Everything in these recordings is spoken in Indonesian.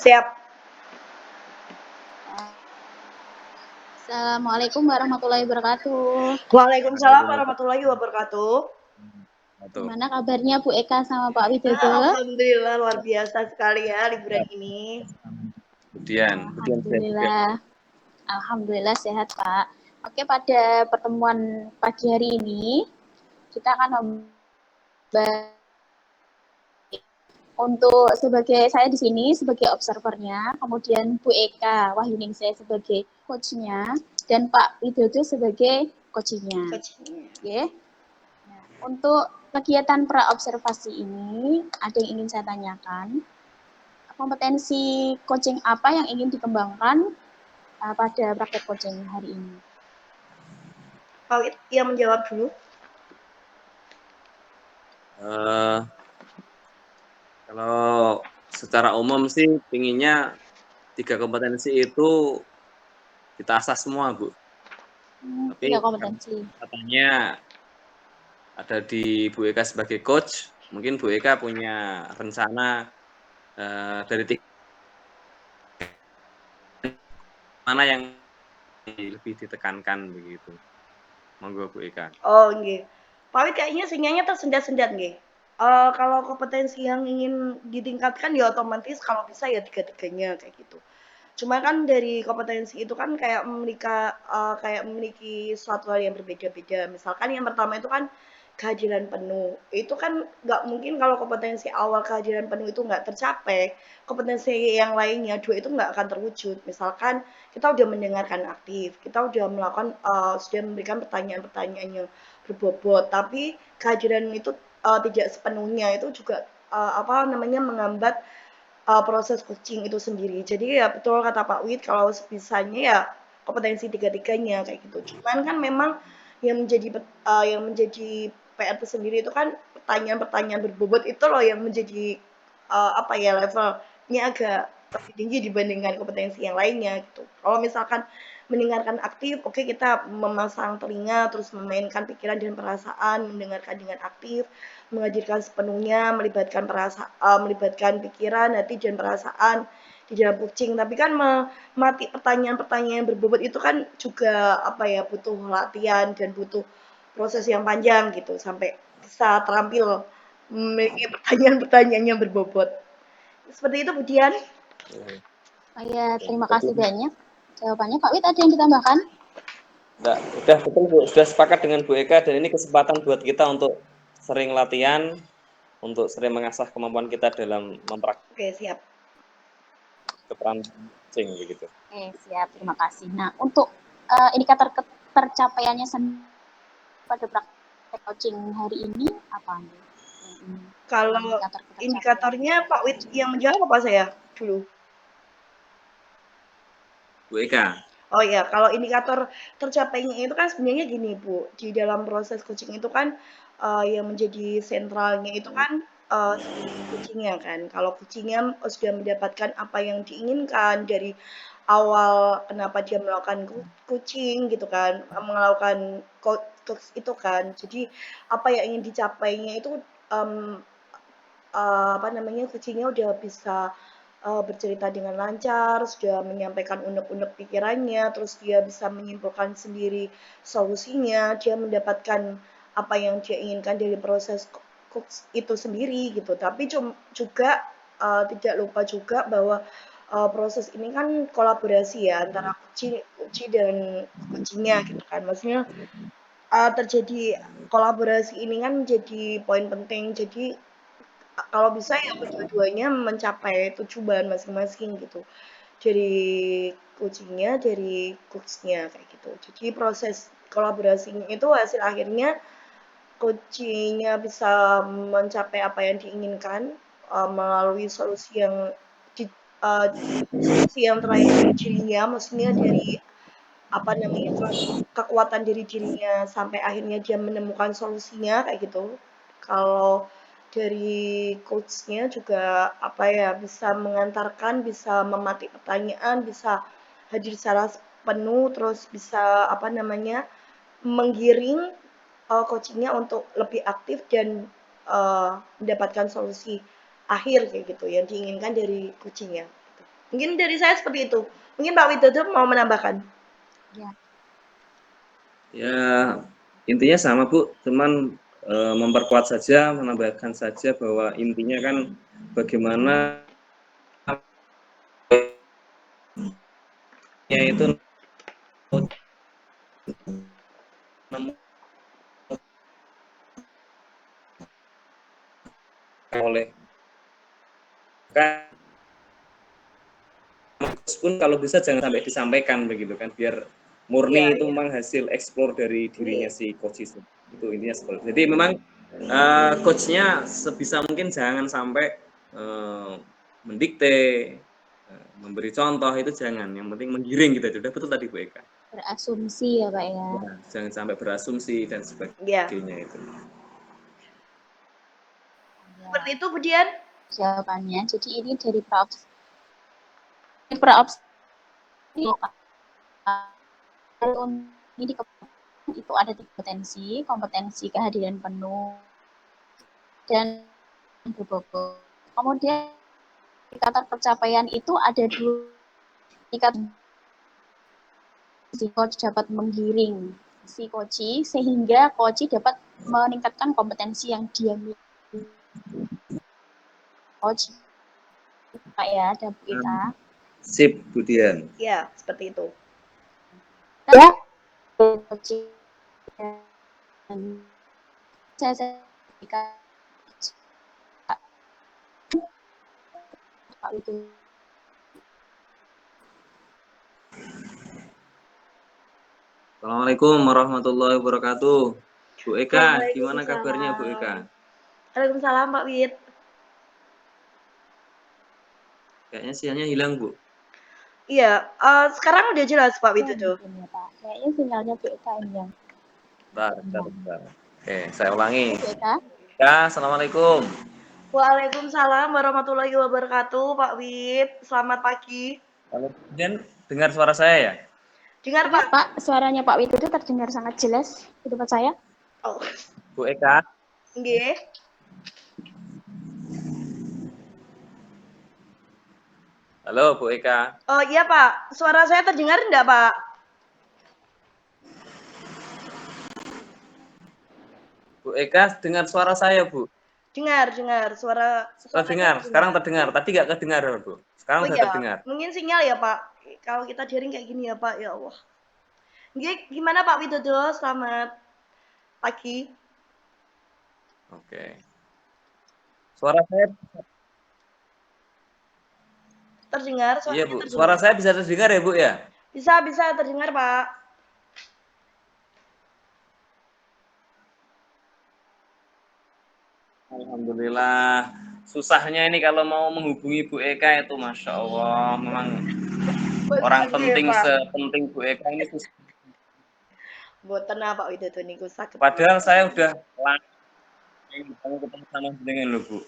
Siap. Assalamualaikum warahmatullahi wabarakatuh. Waalaikumsalam warahmatullahi wabarakatuh. Gimana kabarnya Bu Eka sama Pak Widodo? Alhamdulillah luar biasa sekali ya liburan ini. Alhamdulillah. Alhamdulillah sehat Pak. Oke, pada pertemuan pagi hari ini kita akan membahas untuk sebagai saya di sini sebagai observernya, kemudian Bu Eka Wahyuningsih sebagai coachnya, dan Pak Widodo sebagai coachnya. Oke. Nah, untuk kegiatan pra-observasi ini, ada yang ingin saya tanyakan. Kompetensi coaching apa yang ingin dikembangkan pada praktek coaching hari ini? Pak yang menjawab dulu. Kalau secara umum sih pinginnya 3 kompetensi itu kita asah semua, Bu. Tapi 3 kompetensi. katanya ada di Bu Eka sebagai coach, mungkin Bu Eka punya rencana dari 3 mana yang lebih ditekankan begitu. Monggo Bu Eka. Oh, nggih. Pak Wid kayaknya sinyalnya tersendat-sendat nggih. Kalau kompetensi yang ingin ditingkatkan ya otomatis kalau bisa ya tiga-tiganya kayak gitu. Cuma kan dari kompetensi itu kan kayak memiliki suatu hal yang berbeda-beda. Misalkan yang pertama itu kan kehadiran penuh. Itu kan nggak mungkin kalau kompetensi awal kehadiran penuh itu nggak tercapai, kompetensi yang lainnya dua itu nggak akan terwujud. Misalkan kita udah mendengarkan aktif, kita udah sudah memberikan pertanyaan-pertanyaan yang berbobot, tapi kehadiran itu tidak sepenuhnya itu juga menghambat proses coaching itu sendiri. Jadi ya betul kata Pak Wid kalau sebisanya ya kompetensi tiga-tiganya kayak gitu. Cuman kan memang yang menjadi PR tersendiri itu kan pertanyaan-pertanyaan berbobot itu loh yang menjadi levelnya agak lebih tinggi dibandingkan kompetensi yang lainnya gitu. Kalau misalkan mendengarkan aktif, oke kita memasang telinga terus memainkan pikiran dan perasaan, mendengarkan dengan aktif, menghadirkan sepenuhnya, melibatkan pikiran, hati dan perasaan di dalam coaching. Tapi kan mati pertanyaan-pertanyaan yang berbobot itu kan juga butuh latihan dan butuh proses yang panjang gitu sampai bisa terampil memiliki pertanyaan-pertanyaan yang berbobot. Seperti itu, Bu Dian. Ya, terima kasih banyak jawabannya. Pak Wid ada yang ditambahkan? Enggak, udah betul Bu, sudah sepakat dengan Bu Eka dan ini kesempatan buat kita untuk sering latihan, untuk sering mengasah kemampuan kita dalam mempraktikkan. Oke, siap. Keperan coaching begitu. Oke, siap. Terima kasih. Nah, untuk indikator tercapaiannya pada praktek coaching hari ini apa? Kalau indikatornya Pak Wid yang menjawab apa saya dulu? Bu Eka. Oh iya, kalau indikator tercapainya itu kan sebenarnya gini Bu, di dalam proses coaching itu kan yang menjadi sentralnya itu kan si coachingnya kan. Kalau coachingnya sudah mendapatkan apa yang diinginkan dari awal kenapa dia melakukan coaching gitu kan, melakukan coach itu kan. Jadi apa yang ingin dicapainya itu coachingnya udah bisa bercerita dengan lancar, sudah menyampaikan unek-unek pikirannya, terus dia bisa menyimpulkan sendiri solusinya, dia mendapatkan apa yang dia inginkan dari proses itu sendiri gitu. Tapi juga tidak lupa juga bahwa proses ini kan kolaborasi ya antara coach dan coachingnya gitu kan. Maksudnya terjadi kolaborasi ini kan menjadi poin penting. Jadi kalau bisa ya kedua-duanya mencapai tujuan masing-masing gitu. Dari coachingnya, dari coachnya kayak gitu. Jadi proses kolaborasinya itu hasil akhirnya coachingnya bisa mencapai apa yang diinginkan melalui uh, solusi yang terakhir dari dirinya, maksudnya dari kekuatan diri dirinya sampai akhirnya dia menemukan solusinya kayak gitu. Kalau dari coachnya juga bisa mengantarkan, bisa mematik pertanyaan, bisa hadir secara penuh, terus bisa menggiring coachingnya untuk lebih aktif dan mendapatkan solusi akhir kayak gitu yang diinginkan dari coachingnya. Mungkin dari saya seperti itu. Mungkin Pak Widodo mau menambahkan. Ya, intinya sama Bu, cuman memperkuat saja, menambahkan saja bahwa intinya kan bagaimana itu oleh kan pun kalau bisa jangan sampai disampaikan begitu kan, biar murni Iya, itu iya. memang hasil eksplor dari dirinya Iya. si coach itu intinya seperti itu. Jadi memang coachnya sebisa mungkin jangan sampai mendikte, memberi contoh itu jangan, yang penting menggiring gitu. Sudah betul tadi Bu Eka. Berasumsi ya Pak ya. Ya, jangan sampai berasumsi dan Iya. sebagainya itu. Seperti itu, Budian. Jawabannya. Jadi ini dari praops ini itu ada 3 kompetensi kehadiran penuh dan berbobot. Kemudian tingkatan pencapaian itu ada 2 tingkat. Si coach dapat menggiring si coach sehingga coach dapat meningkatkan kompetensi yang dia miliki. Coach Pak ya, dan Bu Eka. Sip, Budian. Ya, seperti itu. Ya. Coach saya Pak itu. Assalamualaikum warahmatullahi wabarakatuh. Bu Eka, gimana kabarnya Bu Eka? Waalaikumsalam Pak Wid. Kayaknya sinyalnya hilang Bu. Iya, sekarang udah jelas Pak Widodo. Ya, Pak. Kayaknya sinyalnya Bu Eka yang. Bentar. Oke, saya ulangi. Bu Eka. Ya, Assalamualaikum. Waalaikumsalam warahmatullahi wabarakatuh, Pak Wid. Selamat pagi. Kemudian dengar suara saya ya? Dengar Pak. Pak, suaranya Pak Widodo terdengar sangat jelas di tempat saya. Oh. Bu Eka. Nggih. Halo Bu Eka. Oh iya Pak, suara saya terdengar enggak Pak? Bu Eka dengar suara saya Bu? Dengar suara. Terdengar, sekarang terdengar. Tadi nggak kedengar Bu. Sekarang udah iya. terdengar. Mungkin sinyal ya Pak. Kalau kita daring kayak gini ya Pak, ya Allah. Nggih, gimana Pak Widodo? Selamat pagi. Oke. Suara saya Terdengar? iya Bu. Terdengar. Suara saya bisa terdengar ya Bu ya? Bisa terdengar Pak. Alhamdulillah. Susahnya ini kalau mau menghubungi Bu Eka itu Masya Allah. Memang orang penting sepenting Bu Eka ini susah. Boten Pak Widodo niku saged. Padahal saya udah ketemu sama jenengan loh Bu.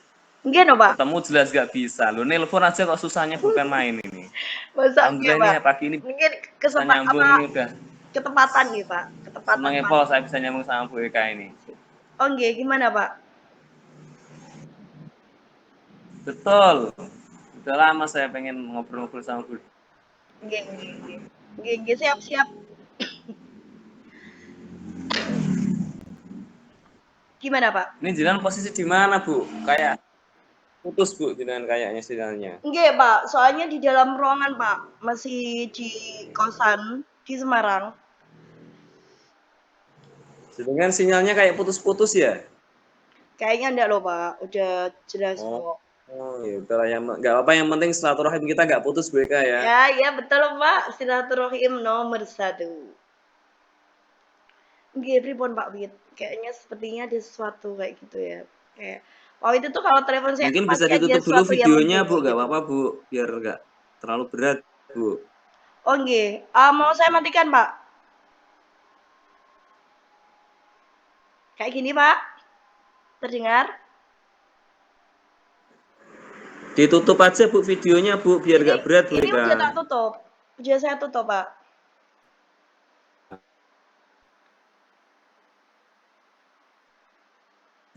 Nggih no Pak. Ketemu jelas gak bisa loh. Nelpon aja kok susahnya bukan main ini. Masa Alhamdulillah Pak. pagi ini Mungkin bisa nyambung ini udah. Ketepatan nih Pak. Ketepatan. Senangnya Paul saya bisa nyambung sama Bu Eka ini. Oh nggih, gimana Pak? Betul. Udah lama saya pengen ngobrol-ngobrol sama Bu. Nggih, siap. Gimana Pak? Ini jalan posisi di mana Bu? Kayak putus Bu dengan kayaknya sinyalnya. Nggih Pak, soalnya di dalam ruangan Pak, masih di kosan di Semarang. Dengan sinyalnya kayak putus-putus ya? Kayaknya enggak loh Pak, udah jelas kok. Oh ya udah ya, nggak apa-apa, yang penting silaturahim kita nggak putus Bu Eka ya. Ya betul Pak, silaturahim nomor 1. Nggih, pripun Pak Wid? Kayaknya sepertinya ada sesuatu kayak gitu ya. Kayak Pak Wid itu kalau telepon saya Mungkin pasti bisa ditutup ada dulu sesuatu videonya yang Bu, nggak gitu. apa-apa Bu, biar nggak terlalu berat Bu. Oh nggih, mau saya matikan Pak? Kayak gini Pak? Terdengar? Ditutup aja Bu videonya Bu, biar nggak berat Bu. Ini udah tak tutup. Udah saya tutup Pak.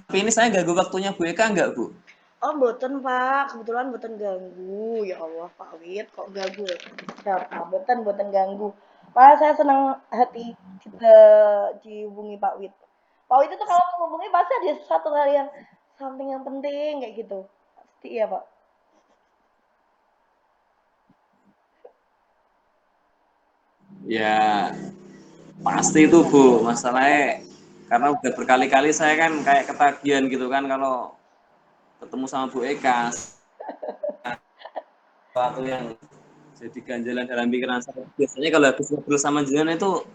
Tapi ini saya ganggu waktunya Bu Eka nggak Bu? Oh, mboten, Pak. Kebetulan mboten ganggu. Ya Allah, Pak Wit, kok ganggu? Siapa? Mboten ganggu. Malah saya senang hati kita dihubungi Pak Wit. Pak Wit itu kalau menghubungi pasti ada satu hal yang something yang penting kayak gitu. Pasti ya, Pak. Ya pasti itu Bu, masalahnya karena udah berkali-kali saya kan kayak ketagihan gitu kan kalau ketemu sama Bu Eka, sesuatu yang jadi ganjalan dalam pikiran saya. Biasanya kalau habis ngobrol sama jenengan itu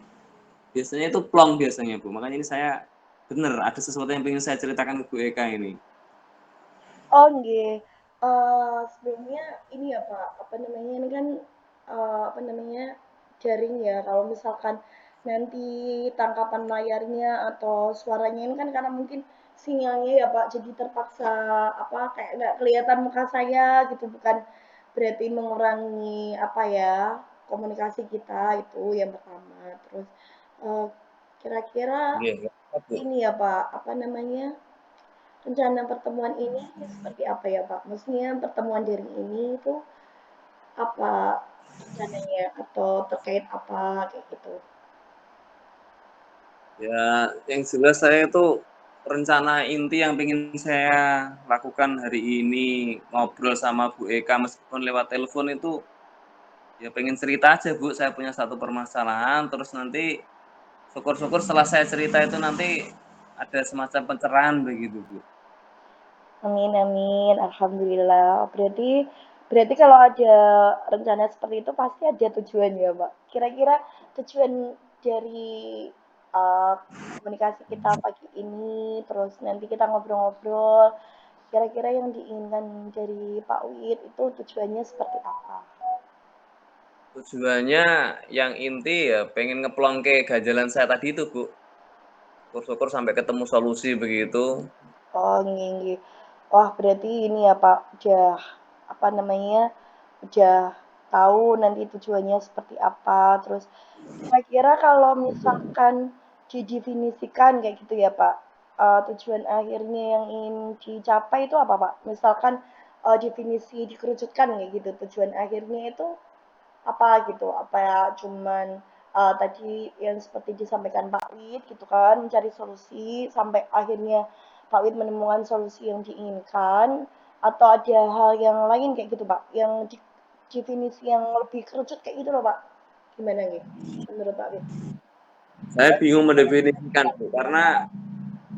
biasanya itu plong biasanya Bu. Makanya ini saya bener ada sesuatu yang ingin saya ceritakan ke Bu Eka ini. Oh, nggih. Sebelumnya ini ya, Pak, apa namanya, ini kan, apa namanya, jaring ya, kalau misalkan nanti tangkapan layarnya atau suaranya ini kan karena mungkin sinyalnya ya, Pak, jadi terpaksa, apa, kayak nggak kelihatan muka saya gitu, bukan berarti mengurangi, apa ya, komunikasi kita, itu yang pertama. Terus, eee, kira-kira Iya, Bu. ini ya, Pak, apa namanya, rencana pertemuan ini seperti apa ya Pak? Maksudnya pertemuan daring ini itu apa rencananya atau terkait apa kayak gitu? Ya, yang jelas saya itu rencana inti yang ingin saya lakukan hari ini ngobrol sama Bu Eka meskipun lewat telepon itu ya pengen cerita aja Bu, saya punya satu permasalahan terus nanti syukur-syukur setelah saya cerita itu nanti ada semacam pencerahan begitu Bu. Amin amin, alhamdulillah. Berarti berarti kalau ada rencana seperti itu pasti ada tujuan ya Pak. Kira-kira tujuan dari uh, komunikasi kita pagi ini, terus nanti kita ngobrol-ngobrol. Kira-kira yang diinginkan dari Pak Wid itu tujuannya seperti apa? Tujuannya yang inti ya pengen ngeplong ke ganjalan saya tadi itu Bu. Syukur-syukur sampai ketemu solusi begitu. Oh, nggih nggih. Wah, berarti ini ya, Pak, udah apa namanya, udah tahu nanti tujuannya seperti apa. Terus kira-kira kalau misalkan didefinisikan kayak gitu ya, Pak, tujuan akhirnya yang ingin dicapai itu apa, Pak? Misalkan definisi dikerucutkan kayak gitu, tujuan akhirnya itu apa gitu? Apa ya cuman tadi yang seperti disampaikan Pak Wid gitu kan, mencari solusi sampai akhirnya Pak Wid menemukan solusi yang diinginkan atau ada hal yang lain kayak gitu Pak, yang definisi yang lebih kerucut kayak gitu loh Pak. Gimana nih menurut Pak Wid? Saya bingung mendefinisikan Bu karena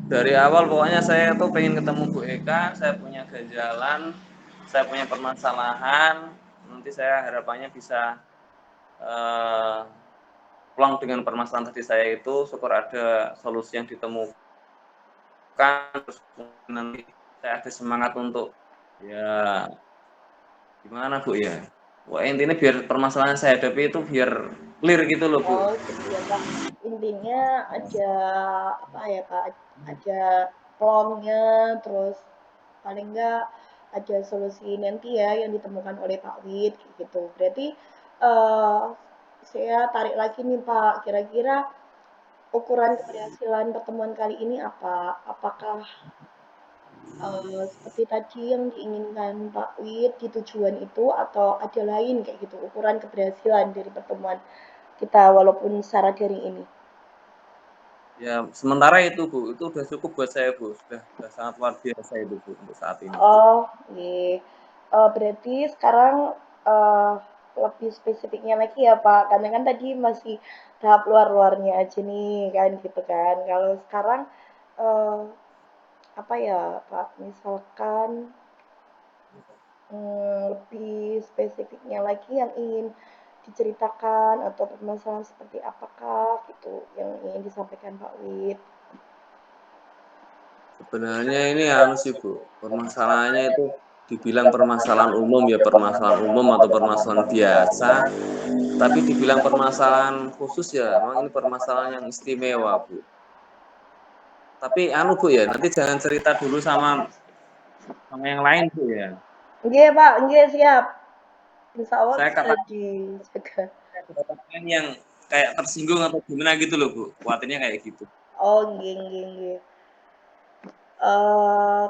dari awal pokoknya saya tuh pengen ketemu Bu Eka, saya punya ganjalan, saya punya permasalahan, nanti saya harapannya bisa eh, pulang dengan permasalahan tadi saya itu, syukur ada solusi yang ditemukan, terus nanti saya ada semangat untuk ya gimana Bu ya, wah intinya biar permasalahan saya hadapi itu biar clear gitu loh Bu. Oh gitu ya Pak. Intinya ada apa ya Pak? Ada plongnya, terus paling enggak ada solusi nanti ya yang ditemukan oleh Pak Wid kayak gitu. Berarti eh saya tarik lagi nih Pak, kira-kira ukuran keberhasilan pertemuan kali ini apa? Apakah seperti tadi yang diinginkan Pak Wid di tujuan itu atau ada lain kayak gitu ukuran keberhasilan dari pertemuan kita walaupun secara daring ini? Ya sementara itu Bu, itu udah cukup buat saya Bu, sudah sangat luar biasa itu Bu untuk saat ini. Oh, iya. Berarti sekarang eh, lebih spesifiknya lagi ya Pak, karena kan tadi masih tahap luar-luarnya aja nih kan gitu kan. Kalau sekarang eh, apa ya Pak, misalkan lebih spesifiknya lagi yang ingin diceritakan atau permasalahan seperti apakah gitu yang ingin disampaikan Pak Wid. Sebenarnya ini harus sih Bu, permasalahannya itu dibilang permasalahan umum ya permasalahan umum atau permasalahan biasa, tapi dibilang permasalahan khusus ya memang ini permasalahan yang istimewa Bu. Tapi anu Bu ya, nanti jangan cerita dulu sama yang lain Bu ya. Oke Pak, oke siap. Insya Allah Saya bisa katakan dijaga. yang kayak tersinggung atau gimana gitu loh Bu, khawatirnya kayak gitu. Oh, nggih nggih nggih.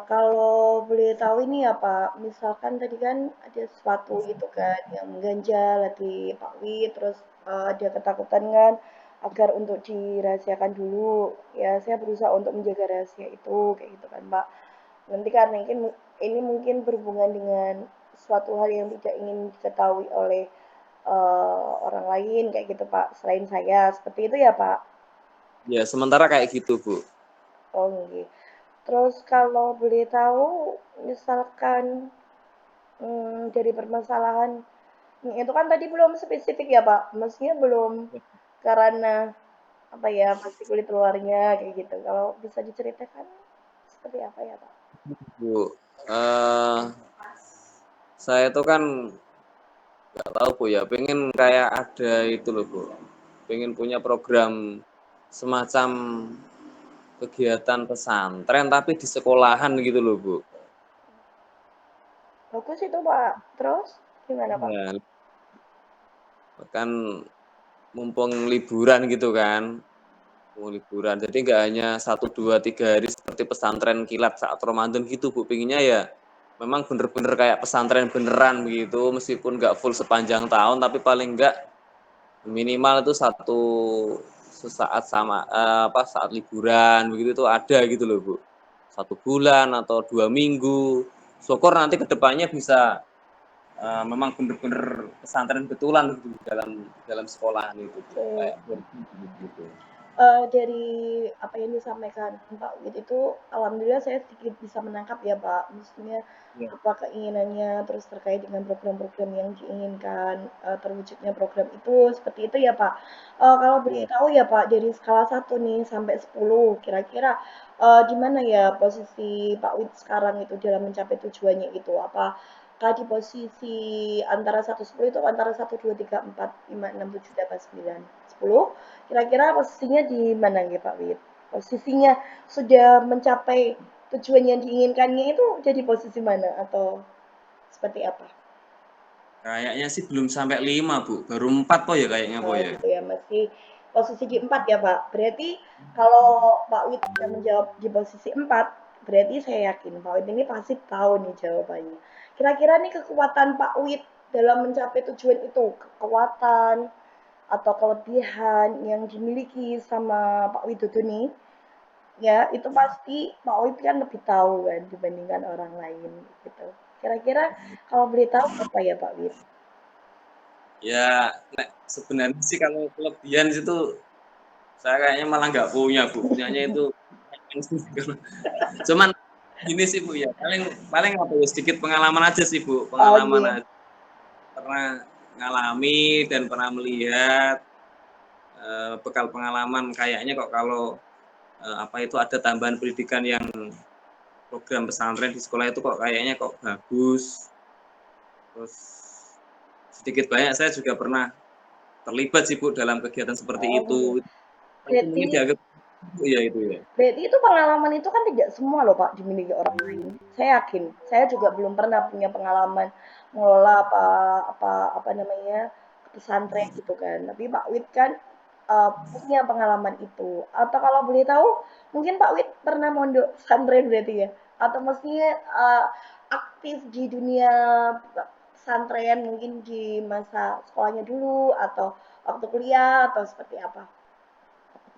Kalau boleh tahu ini ya Pak, misalkan tadi kan ada sesuatu gitu kan yang mengganjal di Pak Wi, terus ada ketakutan kan agar untuk dirahasiakan dulu. Ya saya berusaha untuk menjaga rahasia itu kayak gitu kan Pak. Nanti karena ini mungkin berhubungan dengan suatu hal yang tidak ingin diketahui oleh orang lain kayak gitu Pak, selain saya. Seperti itu ya Pak. Ya, sementara kayak gitu, Bu. Oh, nggih. Terus kalau boleh tahu, misalkan dari permasalahan itu kan tadi belum spesifik ya Pak, maksudnya belum karena apa ya masih kulit luarnya kayak gitu. Kalau bisa diceritakan seperti apa ya Pak? Bu, saya tuh kan nggak tahu Bu ya, pengen kayak ada itu loh Bu, pengen punya program semacam kegiatan pesantren tapi di sekolahan gitu loh Bu. Bagus itu Pak. Terus gimana Pak? Ya, kan mumpung liburan gitu kan, mau liburan. Jadi nggak hanya 1, 2, 3 hari seperti pesantren kilat saat Ramadan gitu Bu. Pinginnya ya memang bener-bener kayak pesantren beneran begitu, meskipun nggak full sepanjang tahun, tapi paling nggak minimal itu satu sesaat sama saat liburan begitu tuh ada gitu loh Bu. 1 bulan atau 2 minggu. Syukur nanti kedepannya bisa memang bener-bener pesantren betulan gitu dalam sekolahan itu Bu. Oke. Kayak gitu. Dari apa yang disampaikan Pak Wid itu, alhamdulillah saya sedikit bisa menangkap ya Pak, maksudnya Ya. apa keinginannya, terus terkait dengan program-program yang diinginkan, terwujudnya program itu, seperti itu ya Pak. Kalau boleh Ya. tahu ya Pak, dari skala 1 nih sampai 10, kira-kira di mana ya posisi Pak Wid sekarang itu dalam mencapai tujuannya itu? Apakah di posisi antara 1-10 itu antara 1, 2, 3, 4, 5, 6, 7, 8, 9, 10? Kira-kira posisinya di mana nih Pak Wid? Posisinya sudah mencapai tujuan yang diinginkannya itu jadi posisi mana atau seperti apa? Kayaknya sih belum sampai 5 Bu, baru 4 kok ya kayaknya kok Oh ya. gitu ya, masih posisi di 4 ya Pak. Berarti kalau Pak Wid sudah menjawab di posisi 4, berarti saya yakin Pak Wid ini pasti tahu nih jawabannya. Kira-kira nih kekuatan Pak Wid dalam mencapai tujuan itu, kekuatan atau kelebihan yang dimiliki sama Pak Widodo nih, ya itu pasti Pak Wid kan lebih tahu kan dibandingkan orang lain gitu. Kira-kira kalau boleh tahu apa ya Pak Wid? Ya, sebenarnya sih kalau kelebihan itu saya kayaknya malah nggak punya Bu, punyanya itu cuman ini sih Bu ya, paling paling apa ya, sedikit pengalaman aja sih Bu, Oh pengalaman iya, aja. Pernah ngalami dan pernah melihat, bekal pengalaman kayaknya kok kalau, ada tambahan pendidikan yang program pesantren di sekolah itu kok kayaknya kok bagus, terus sedikit banyak saya juga pernah terlibat sih Bu dalam kegiatan seperti oh iya. itu. Itu Berarti mungkin dianggap ya itu ya. berarti itu pengalaman itu kan tidak semua loh Pak dimiliki orang lain. Saya yakin, saya juga belum pernah punya pengalaman mengelola apa namanya pesantren gitu kan. Tapi Pak Wid kan punya pengalaman itu. Atau kalau boleh tahu, mungkin Pak Wid pernah mondok pesantren berarti ya? Atau maksudnya aktif di dunia pesantren mungkin di masa sekolahnya dulu atau waktu kuliah atau seperti apa?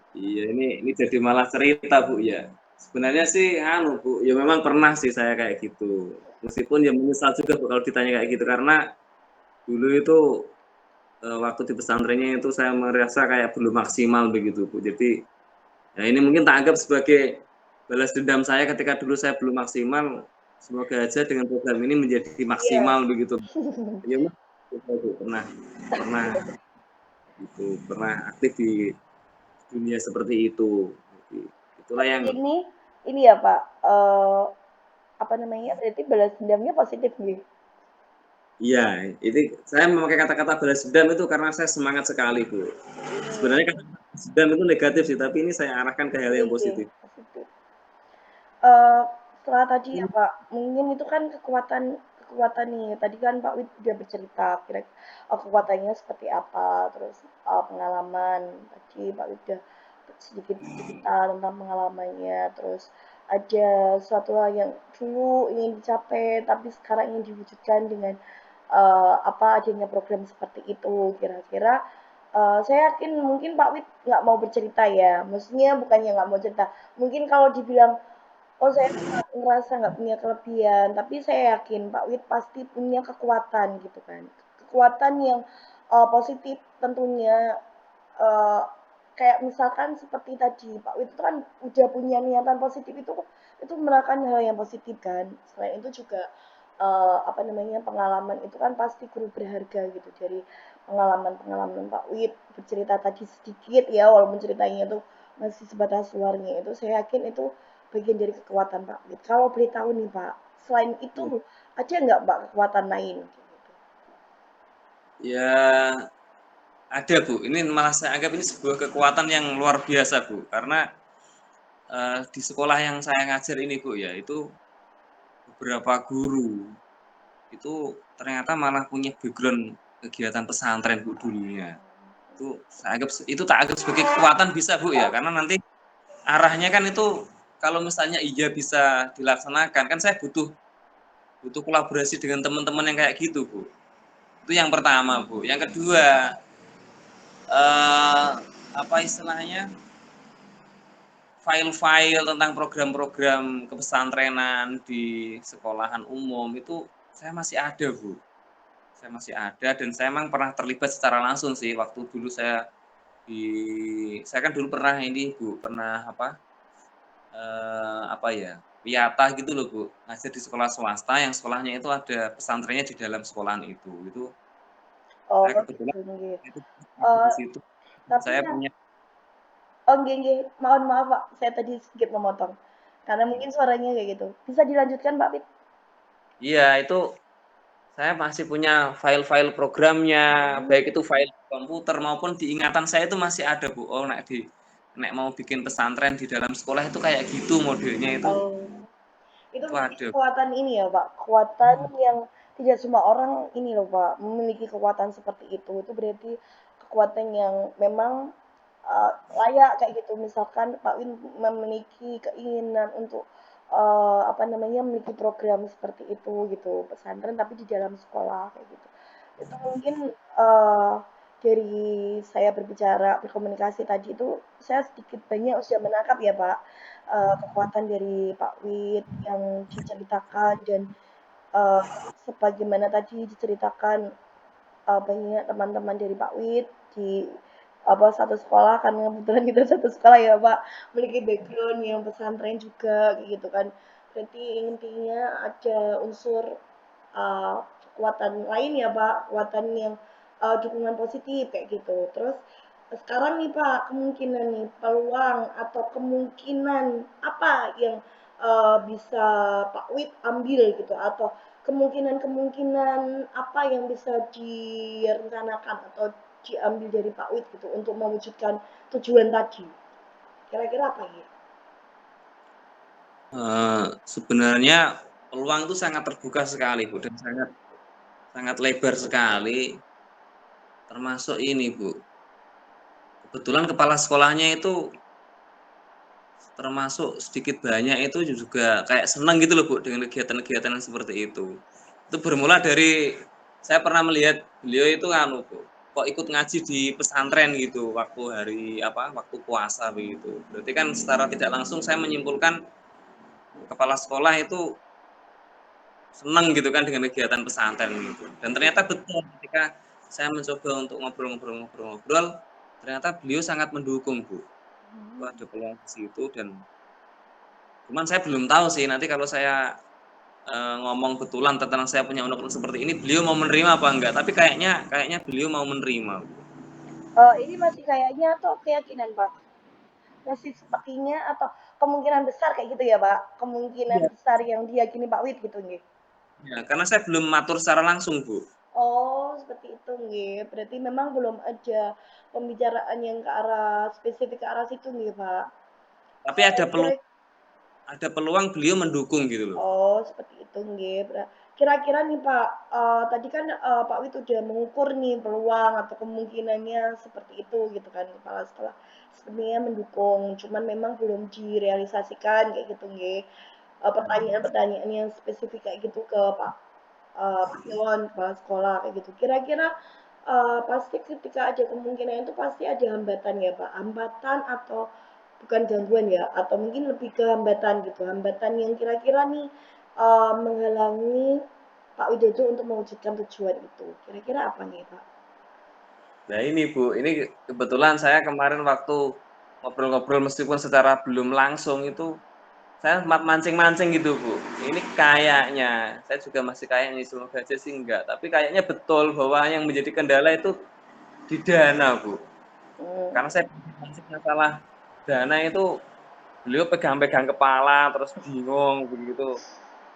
Iya, ini jadi malah cerita, Bu, ya. Sebenarnya sih anu, Bu, ya memang pernah sih saya kayak gitu. Meskipun ya menyesal juga Bu kalau ditanya kayak gitu karena dulu itu waktu di pesantrennya itu saya merasa kayak belum maksimal begitu, Bu. Jadi ya ini mungkin tak anggap sebagai balas dendam saya ketika dulu saya belum maksimal. Semoga aja dengan program ini menjadi Iya. maksimal begitu. Ya, Bu, pernah pernah itu pernah aktif di dunia seperti itu. Jadi, itulah Berarti yang ini ya Pak, apa namanya, berarti balas dendamnya positif nih? iya, ini saya memakai kata-kata balas dendam itu karena saya semangat sekali, Bu. Sebenarnya Hmm, kata balas dendam itu negatif sih, tapi ini saya arahkan ke hal iya, yang iya, positif. positif. Eee, Setelah tadi ya Pak, mungkin itu kan kekuatan kekuatan nih, tadi kan Pak Wid udah bercerita kekuatannya seperti apa, terus pengalaman tadi Pak Wid udah sedikit cerita tentang pengalamannya, terus ada suatu hal yang dulu ingin dicapai tapi sekarang ingin diwujudkan dengan adanya program seperti itu. Kira-kira saya yakin mungkin Pak Wid nggak mau bercerita ya, maksudnya bukannya nggak mau cerita, mungkin kalau dibilang oh saya ngerasa nggak punya kelebihan, tapi saya yakin Pak Wid pasti punya kekuatan gitu kan, kekuatan yang positif tentunya. eh, Kayak misalkan seperti tadi Pak Wid itu kan udah punya niatan positif, itu merupakan hal yang positif kan. Selain itu juga pengalaman itu kan pasti guru berharga gitu, dari pengalaman-pengalaman Pak Wid bercerita tadi sedikit ya, walaupun ceritanya itu masih sebatas luarnya, itu saya yakin itu bagian dari kekuatan Pak Wid. Kalau boleh tahu nih Pak, selain itu ada nggak Pak kekuatan lain? Ya ada Bu, ini malah saya anggap ini sebuah kekuatan yang luar biasa Bu, karena di sekolah yang saya ngajar ini Bu ya, itu beberapa guru itu ternyata malah punya background kegiatan pesantren Bu dulunya. Itu saya anggap itu tak anggap sebagai kekuatan bisa Bu ya, karena nanti arahnya kan itu kalau misalnya iya bisa dilaksanakan kan saya butuh kolaborasi dengan teman-teman yang kayak gitu Bu. Itu yang pertama Bu. Yang kedua apa istilahnya file-file tentang program-program kepesantrenan di sekolahan umum itu saya masih ada Bu. Saya masih ada dan saya memang pernah terlibat secara langsung sih waktu dulu saya kan dulu pernah ini Bu, pernah apa ya, wiyata gitu loh Bu, ngajar di sekolah swasta yang sekolahnya itu ada pesantrennya di dalam sekolahan itu. Itu Oh saya kebetulan gitu nggih. itu di Eh, situ tapi saya yang punya oh nggih nggih, mohon maaf Pak, saya tadi sedikit memotong. Karena mungkin suaranya kayak gitu. Bisa dilanjutkan Pak Fit? iya itu saya masih punya file-file programnya, baik Hmm. itu file di komputer maupun di ingatan saya itu masih ada Bu. Oh nek mau bikin pesantren di dalam sekolah itu kayak gitu modelnya Oh. Itu itu berarti ada. kekuatan ini ya Pak, kekuatan yang tidak semua orang ini loh Pak, memiliki kekuatan seperti itu. Itu berarti kekuatan yang memang layak kayak gitu. Misalkan Pak Win memiliki keinginan untuk memiliki program seperti itu gitu, pesantren tapi di dalam sekolah kayak gitu. Itu mungkin dari saya berbicara berkomunikasi tadi itu saya sedikit banyak sudah menangkap ya Pak, kekuatan dari Pak Wid yang diceritakan, dan uh, sebagaimana tadi diceritakan banyak teman-teman dari Pak Wid di satu sekolah, kan kebetulan kita satu sekolah ya Pak, memiliki background yang pesantren juga gitu kan. Berarti intinya ada unsur kekuatan lain ya Pak, kekuatan yang dukungan positif kayak gitu. Terus sekarang nih Pak, kemungkinan nih peluang atau kemungkinan apa yang bisa Pak Wid ambil gitu, atau kemungkinan-kemungkinan apa yang bisa direncanakan atau diambil dari Pak Wid gitu untuk mewujudkan tujuan tadi. Kira-kira apa ya? Sebenarnya peluang itu sangat terbuka sekali Bu dan sangat sangat lebar sekali, termasuk ini Bu. Kebetulan kepala sekolahnya itu termasuk sedikit banyak itu juga kayak senang gitu loh Bu dengan kegiatan-kegiatan yang seperti itu. Itu bermula dari saya pernah melihat beliau itu Bu, kok ikut ngaji di pesantren gitu waktu waktu puasa begitu. Berarti kan secara tidak langsung saya menyimpulkan kepala sekolah itu senang gitu kan dengan kegiatan pesantren gitu. Dan ternyata betul ketika saya mencoba untuk ngobrol-ngobrol, ternyata beliau sangat mendukung Bu. Itu ada peluang di situ dan cuman saya belum tahu sih nanti kalau saya ngomong betulan tentang saya punya unek-unek seperti ini, beliau mau menerima apa enggak? Tapi kayaknya beliau mau menerima. Ini masih kayaknya atau keyakinan Pak? Masih sepertinya atau kemungkinan besar kayak gitu ya Pak? Kemungkinan Iya. besar yang diyakini Pak Wid gitu nih. Ya, karena saya belum matur secara langsung, Bu. Oh, seperti itu nggih. Berarti memang belum ada pembicaraan yang ke arah spesifik ke arah situ nggih, Pak. Tapi Kira ada peluang beliau mendukung gitu loh. oh, seperti itu nggih. kira-kira nih Pak, tadi kan Pak Wid udah mengukur nih peluang atau kemungkinannya seperti itu gitu kan, kepala sekolah sebenarnya mendukung, cuman memang belum direalisasikan kayak gitu nggih. Pertanyaan-pertanyaan yang spesifik kayak gitu ke Pak Yon, kepala sekolah kayak gitu. Kira-kira pasti ketika ada kemungkinan itu pasti ada hambatan ya Pak, hambatan atau bukan gangguan ya, atau mungkin lebih ke hambatan gitu, hambatan yang kira-kira nih menghalangi Pak Widodo untuk mewujudkan tujuan itu. Kira-kira apa nih Pak? Nah ini Bu, ini kebetulan saya kemarin waktu ngobrol-ngobrol meskipun secara belum langsung itu saya mancing-mancing gitu Bu. Ini kayaknya, saya juga masih kayaknya, semoga aja sih enggak. Tapi kayaknya betul bahwa yang menjadi kendala itu di dana Bu. Hmm, Karena saya mancing masalah dana itu beliau pegang-pegang kepala terus bingung begitu.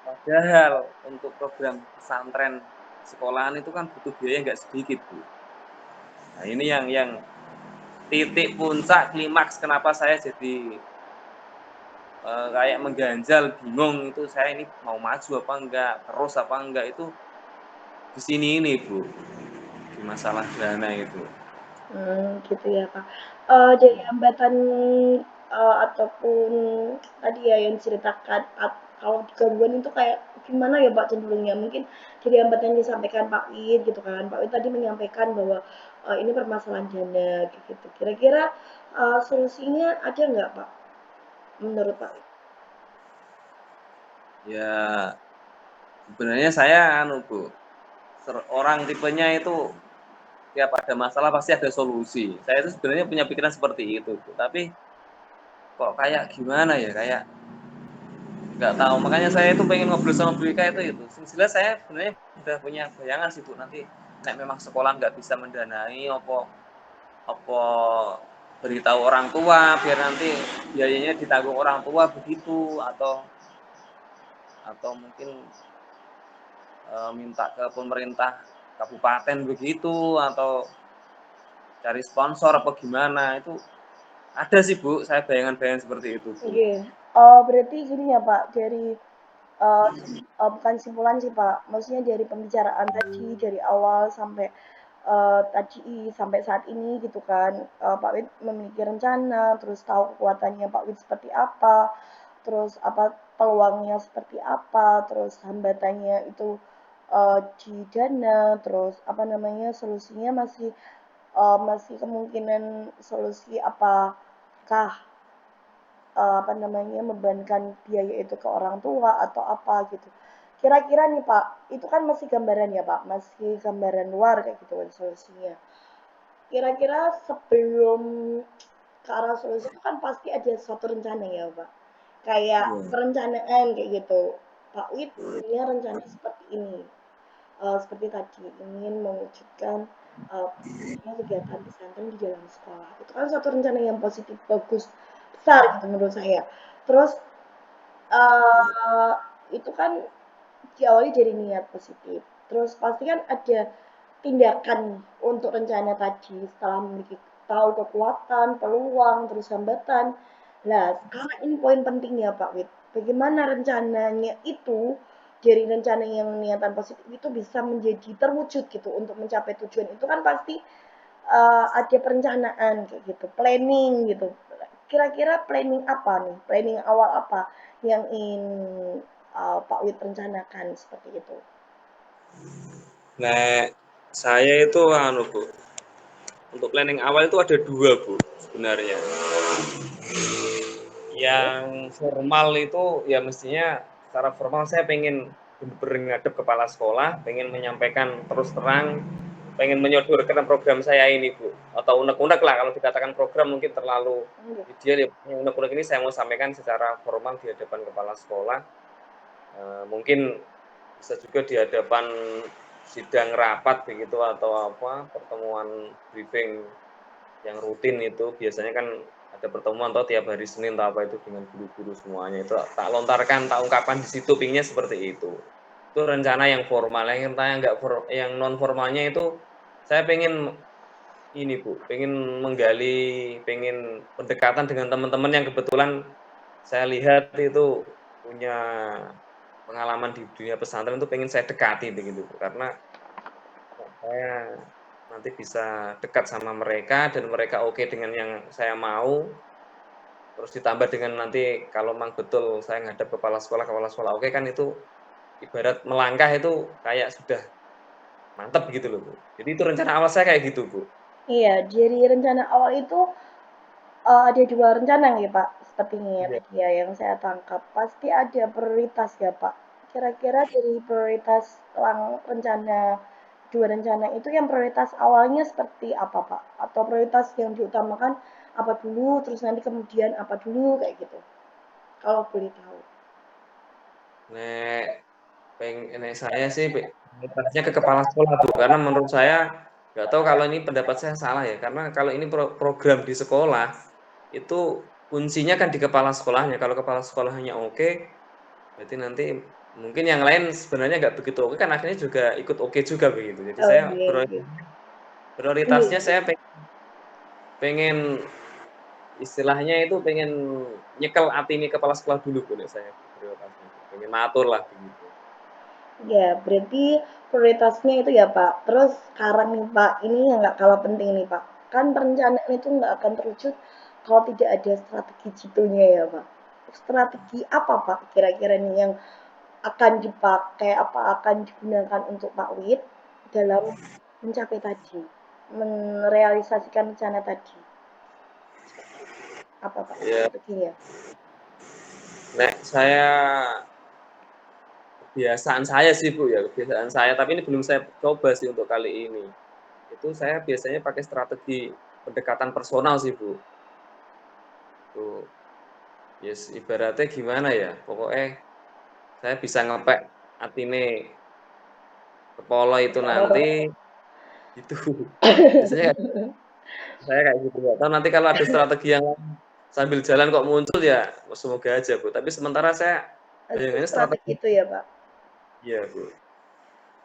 Padahal untuk program pesantren sekolahan itu kan butuh biaya nggak sedikit Bu. Nah ini yang titik puncak klimaks kenapa saya jadi kayak mengganjal, bingung itu saya ini mau maju apa enggak, terus apa enggak itu di sini ini Bu, di masalah dana itu. gitu ya Pak. Dari hambatan ataupun tadi ya yang diceritakan, kalau gangguan itu kayak gimana ya Pak cenderungnya? Mungkin dari hambatan yang disampaikan Pak Wid gitu kan. Pak Wid tadi menyampaikan bahwa ini permasalahan dana kayak gitu. Kira-kira solusinya ada nggak Pak menurut Pak Wid? Ya sebenarnya saya Bu, orang tipenya itu tiap ada masalah pasti ada solusi. Saya itu sebenarnya punya pikiran seperti itu Bu, tapi kok kayak gimana ya, kayak nggak tahu. Makanya saya itu pengen ngobrol sama Bu Ika itu. Jelas saya sebenarnya udah punya bayangan sih Bu, nanti nek memang sekolah nggak bisa mendanai apa beritahu orang tua biar nanti biayanya ditanggung orang tua begitu, atau mungkin minta ke pemerintah kabupaten begitu, atau cari sponsor apa gimana itu ada sih Bu, saya bayangan-bayangan seperti itu Bu. Oke, berarti gini ya Pak, dari bukan simpulan sih Pak, maksudnya dari pembicaraan tadi dari awal sampai tadi sampai saat ini gitu kan, Pak Wid memiliki rencana, terus tahu kekuatannya Pak Wid seperti apa, terus apa peluangnya seperti apa, terus hambatannya itu di dana, terus apa namanya solusinya masih kemungkinan solusi apakah apa namanya membebankan biaya itu ke orang tua atau apa gitu. Kira-kira nih Pak, itu kan masih gambaran ya Pak, masih gambaran luar kayak gitu kan solusinya. Kira-kira sebelum ke arah solusi itu kan pasti ada suatu rencana ya Pak. Kayak Iya. perencanaan kayak gitu. Pak Wid punya rencana seperti ini. Seperti tadi ingin mewujudkan kegiatan pesantren di dalam sekolah. Itu kan suatu rencana yang positif, bagus, besar gitu menurut saya. Terus uh, itu kan diawali dari niat positif. Terus pasti kan ada tindakan untuk rencana tadi setelah memiliki tahu kekuatan, peluang, terus hambatan. Nah, sekarang ini poin pentingnya Pak Wid. Bagaimana rencananya itu dari rencana yang niatan positif itu bisa menjadi terwujud gitu untuk mencapai tujuan itu kan pasti ada perencanaan kayak gitu, planning gitu. Kira-kira planning apa nih? Planning awal apa yang ingin Pak Wid rencanakan seperti itu? Nah, saya itu Bu, untuk planning awal itu ada dua Bu sebenarnya. Yang formal itu ya mestinya secara formal saya pengen ngadep kepala sekolah, pengen menyampaikan terus terang, pengen menyodorkan program saya ini Bu, atau unek-unek lah, kalau dikatakan program mungkin terlalu ideal ya. Yang unek-unek ini saya mau sampaikan secara formal di hadapan kepala sekolah, mungkin bisa juga di hadapan sidang rapat begitu, atau apa pertemuan briefing yang rutin itu biasanya kan ada pertemuan atau tiap hari Senin atau apa itu dengan guru-guru semuanya, itu tak lontarkan, tak ungkapkan di situ, pinginnya seperti itu. Itu rencana yang formal. Yang yang non formalnya itu saya pengen ini Bu, pengen menggali, pengen pendekatan dengan teman-teman yang kebetulan saya lihat itu punya pengalaman di dunia pesantren itu pengen saya dekati begitu, karena saya nanti bisa dekat sama mereka dan mereka oke dengan yang saya mau. Terus ditambah dengan nanti kalau memang betul saya ngadep kepala sekolah oke kan itu ibarat melangkah itu kayak sudah mantep gitu loh, Bu. Jadi itu rencana awal saya kayak gitu, Bu. Iya, dari rencana awal itu ada 2 rencana ya, Pak, sepertinya Iya. tadi ya yang saya tangkap. Pasti ada prioritas ya, Pak. Kira-kira dari prioritas rencana 2 rencana itu yang prioritas awalnya seperti apa, Pak? Atau prioritas yang diutamakan apa dulu, terus nanti kemudian apa dulu, kayak gitu? Kalau boleh tahu. Nek saya sih prioritasnya ke kepala sekolah, Bu, karena menurut saya nggak tahu kalau ini pendapat saya salah ya, karena kalau ini program di sekolah itu kuncinya kan di kepala sekolahnya. Kalau kepala sekolahnya oke, berarti nanti mungkin yang lain sebenarnya nggak begitu oke kan akhirnya juga ikut oke juga begitu. Jadi Oh, saya iya, iya. prioritasnya Iya, saya pengen istilahnya itu pengen nyekel ini kepala sekolah dulu Bu, nek saya prioritasnya. Pengen matur lah begitu. ya, berarti prioritasnya itu ya Pak. Terus sekarang nih Pak, ini yang nggak kalah penting nih Pak. Kan perencanaan itu nggak akan terwujud kalau tidak ada strategi jitunya ya Pak. Strategi apa Pak kira-kira nih yang akan dipakai, apa akan digunakan untuk Pak Wid dalam mencapai tadi, merealisasikan rencana tadi? Apa Pak Ya, strateginya? nek saya kebiasaan saya sih Bu ya, kebiasaan saya, tapi ini belum saya coba sih untuk kali ini. Itu saya biasanya pakai strategi pendekatan personal sih Bu. Tuh, yes, ibaratnya gimana ya? Pokoknya saya bisa ngepek atine kepala itu nanti Oh, gitu. Biasanya saya kayak gitu. Nggak tahu nanti kalau ada strategi yang sambil jalan kok muncul ya semoga aja Bu. Tapi sementara saya itu bayangannya strategi strategi itu ya Pak. iya Bu.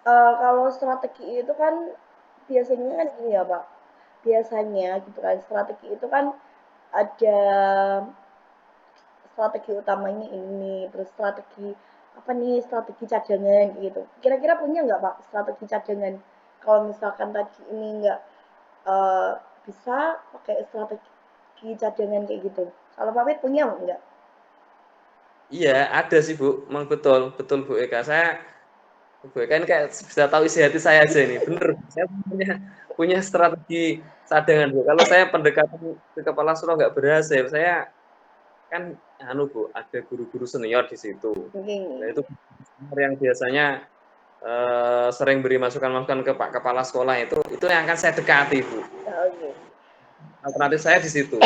Kalau strategi itu kan biasanya kan gini ya Pak, biasanya gitu kan strategi itu kan ada strategi utamanya ini, terus strategi apa nih strategi cadangan gitu. Kira-kira punya nggak Pak strategi cadangan? Kalau misalkan tadi ini nggak eh, bisa pakai strategi cadangan kayak gitu. Kalau Pak Wid punya nggak? Iya, ada sih Bu. Memang betul, betul Bu Eka. Bu Eka ini kayak bisa tahu isi hati saya aja ini. Bener, saya punya strategi cadangan Bu. Kalau saya pendekatan ke kepala sekolah nggak berhasil, saya kan anu Bu, ada guru-guru senior di situ. Nah Mungkin. itu senior yang biasanya sering beri masukan-masukan ke Pak Kepala Sekolah itu yang akan saya dekati Bu. Oke. Alternatif saya di situ.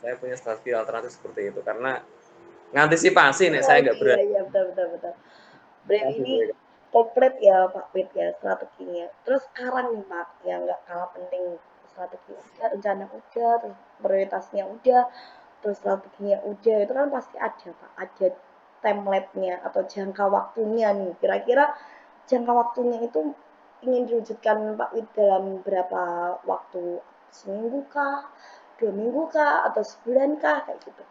Saya punya strategi alternatif seperti itu karena ngantisipasi nih saya Oke, nggak iya, berani. iya, betul, betul, betul. Berarti ini komplit ya Pak Wid ya strateginya. Terus sekarang nih Pak, yang nggak kalah penting strategi udah, rencana udah, terus prioritasnya udah, terus strateginya udah, itu kan pasti ada Pak, ada template-nya atau jangka waktunya nih. Kira-kira jangka waktunya itu ingin diwujudkan Pak Wid dalam berapa waktu? Seminggu kah? 2 minggu kah? Atau sebulan kah? Kayak gitu.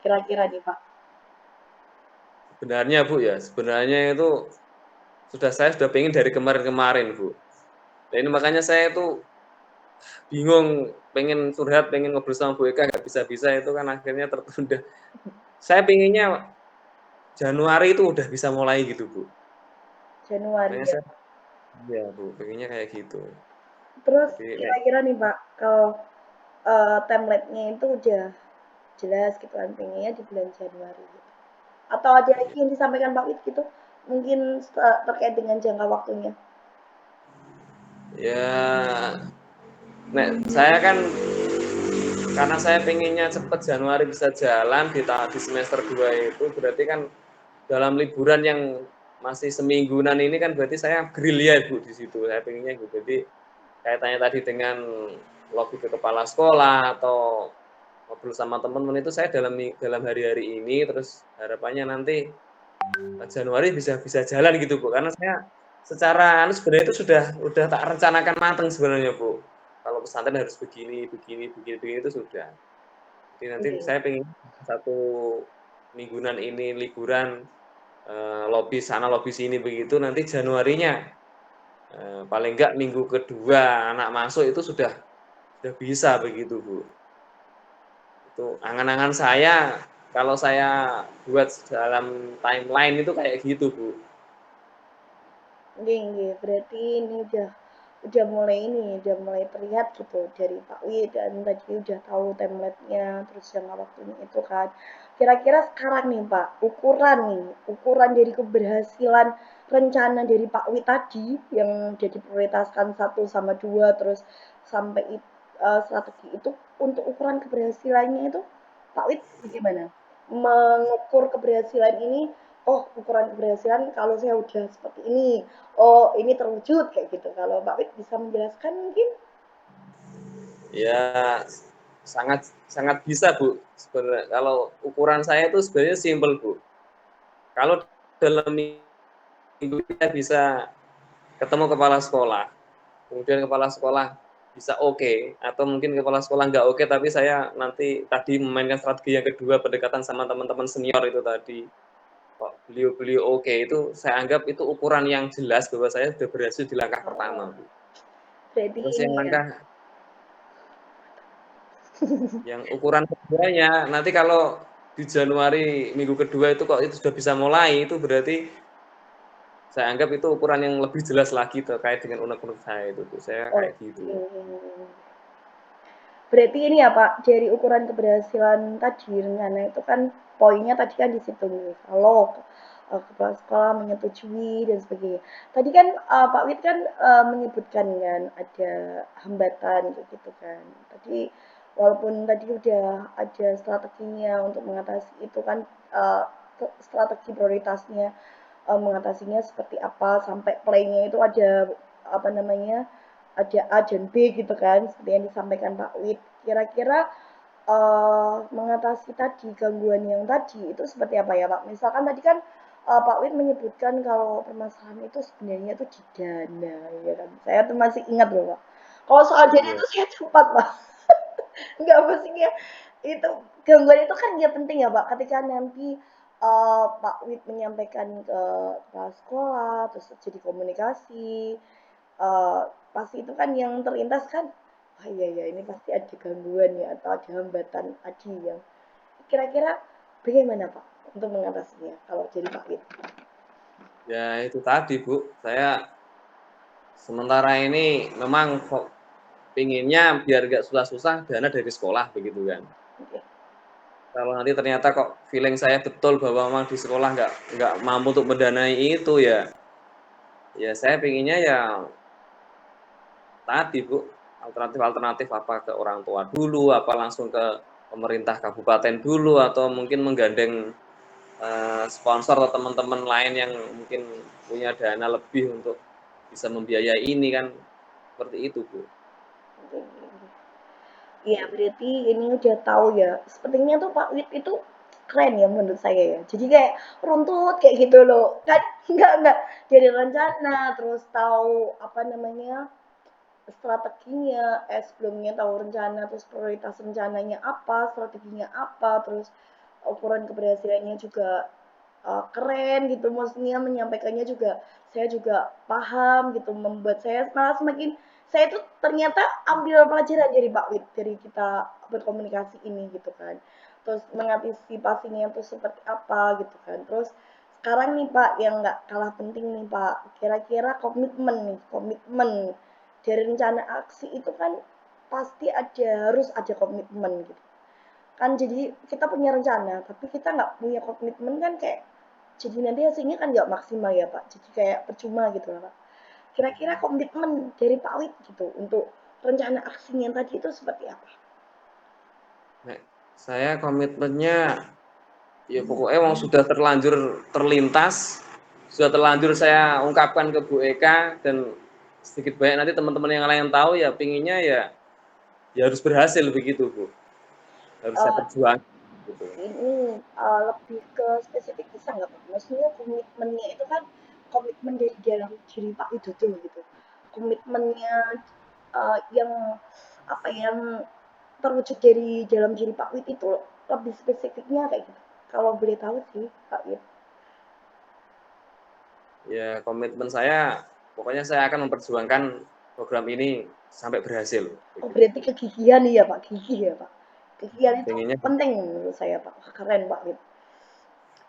Kira-kira nih Pak. Sebenarnya Bu ya, sebenarnya itu saya sudah pengen dari kemarin-kemarin Bu. Nah, ini makanya saya itu bingung, pengen curhat, pengen ngobrol sama Bu Eka nggak bisa-bisa itu kan akhirnya tertunda. Saya pengennya Januari itu udah bisa mulai gitu Bu. Januari Makanya ya. saya iya Bu, pengennya kayak gitu. Terus Jadi kira-kira nih Pak, kalau template-nya itu udah jelas gitu kan, pengennya di bulan Januari gitu. Atau ada lagi yang disampaikan Pak Wid gitu, mungkin terkait dengan jangka waktunya. ya, saya kan karena saya pengennya cepet Januari bisa jalan di semester 2 itu berarti kan dalam liburan yang masih semingguan ini kan berarti saya gerilya Bu di situ. Saya pengennya gitu. Jadi kaitannya tadi dengan lobby ke kepala sekolah atau ngobrol sama teman-teman itu saya dalam hari-hari ini terus harapannya nanti Januari bisa bisa jalan gitu Bu. Karena saya secara sebenarnya itu udah tak rencanakan matang sebenarnya Bu. Kalau pesantren harus begini, begini, begini, begini itu sudah. Jadi nanti Oke. saya pengen satu mingguan ini liburan lobby sana lobby sini begitu, nanti Januarinya paling enggak minggu kedua anak masuk itu sudah bisa begitu Bu. Itu angan-angan saya kalau saya buat dalam timeline itu kayak gitu Bu. Nggih, berarti ini udah mulai terlihat gitu dari Pak Wi dan tadi udah tahu template-nya, terus jangka waktunya itu kan. Kira-kira sekarang nih Pak, ukuran dari keberhasilan rencana dari Pak Wi tadi yang jadi prioritaskan 1 sama 2 terus sampai strategi itu untuk ukuran keberhasilannya itu Pak Wid bagaimana? Mengukur keberhasilan ini, oh ukuran keberhasilan kalau saya udah seperti ini, oh ini terwujud kayak gitu. Kalau Pak Wid bisa menjelaskan mungkin? Ya sangat sangat bisa Bu. Sebenarnya kalau ukuran saya itu sebenarnya simpel Bu. Kalau dalam minggu kita bisa ketemu kepala sekolah, kemudian kepala sekolah bisa oke, atau mungkin kepala sekolah nggak oke, tapi saya nanti tadi memainkan strategi yang kedua, pendekatan sama teman-teman senior itu tadi, kok beliau-beliau oke, itu saya anggap itu ukuran yang jelas bahwa saya sudah berhasil di langkah Oh, pertama Bu. berarti Terus yang ini ya. langkah yang ukuran keduanya nanti kalau di Januari minggu kedua itu kok itu sudah bisa mulai, itu berarti saya anggap itu ukuran yang lebih jelas lagi terkait dengan unek-unek saya itu Bu. Saya kayak Oke. gitu. Berarti ini ya Pak, dari ukuran keberhasilan tadi rencana itu kan poinnya tadi kan di situ nih. Kalau kepala sekolah menyetujui dan sebagainya. Tadi kan Pak Wid kan menyebutkan kan ada hambatan kayak gitu kan. Tadi walaupun tadi udah ada strateginya untuk mengatasi itu kan strategi prioritasnya mengatasinya seperti apa sampai playnya itu ada apa namanya ada A dan B gitu kan seperti yang disampaikan Pak Wid. Kira-kira mengatasi tadi gangguan yang tadi itu seperti apa ya Pak? Misalkan tadi kan Pak Wid menyebutkan kalau permasalahan itu sebenarnya itu di dana ya kan. Saya tuh masih ingat loh Pak. Kalau soal dana Iya. itu saya cepat Pak. Enggak maksudnya itu gangguan itu kan dia penting ya Pak. Ketika nanti Pak Wid menyampaikan ke kepala sekolah, terus jadi komunikasi, pasti itu kan yang terlintas kan, oh iya ya ini pasti ada gangguan ya atau ada hambatan tadi yang kira-kira bagaimana Pak untuk mengatasinya kalau jadi Pak Wid? Ya itu tadi Bu, saya sementara ini memang pinginnya biar gak susah-susah dana dari sekolah begitu kan. Oke. Kalau nanti ternyata kok feeling saya betul bahwa memang di sekolah nggak mampu untuk mendanai itu ya, ya saya pinginnya ya tadi Bu, alternatif-alternatif apa ke orang tua dulu, apa langsung ke pemerintah kabupaten dulu, atau mungkin menggandeng sponsor atau teman-teman lain yang mungkin punya dana lebih untuk bisa membiayai ini kan, seperti itu Bu. Iya, berarti ini udah tahu ya. Sepertinya tuh Pak Wid itu keren ya menurut saya ya. Jadi kayak runtut kayak gitu loh. Kan enggak dari rencana terus tahu apa namanya strateginya, sebelumnya tahu rencana terus prioritas rencananya apa, strateginya apa, terus ukuran keberhasilannya juga keren gitu maksudnya menyampaikannya juga saya juga paham gitu membuat saya malah semakin saya tuh ternyata ambil pelajaran dari Pak Wid dari kita berkomunikasi ini gitu kan terus mengantisipasinya itu seperti apa gitu kan terus sekarang nih Pak yang nggak kalah penting nih Pak kira-kira komitmen dari rencana aksi itu kan pasti harus ada komitmen gitu kan jadi kita punya rencana tapi kita nggak punya komitmen kan kayak jadi nanti hasilnya kan nggak maksimal ya Pak jadi kayak percuma gitu lah Pak kira-kira komitmen dari Pak Wid gitu untuk rencana aksinya tadi itu seperti apa? Nah, saya komitmennya ya pokoknya emang sudah terlanjur terlintas, sudah terlanjur saya ungkapkan ke Bu Eka dan sedikit banyak nanti teman-teman yang lain tahu ya pinginnya ya harus berhasil begitu Bu, harus saya Uh, perjuangkan gitu. ini lebih ke spesifik bisa nggak Pak? Maksudnya komitmennya itu kan komitmen dari dalam diri Pak Widodo gitu. Komitmennya yang apa yang terwujud dari dalam diri Pak Wid itu lebih spesifiknya kayak gitu. Kalau boleh tahu sih Pak Wid. Ya, komitmen saya, pokoknya saya akan memperjuangkan program ini sampai berhasil. Oh, Begitu. berarti kegigihan ya Pak, gigih ya Pak. Kegigihan itu Pengennya, penting menurut saya Pak. Wah, keren Pak Wid.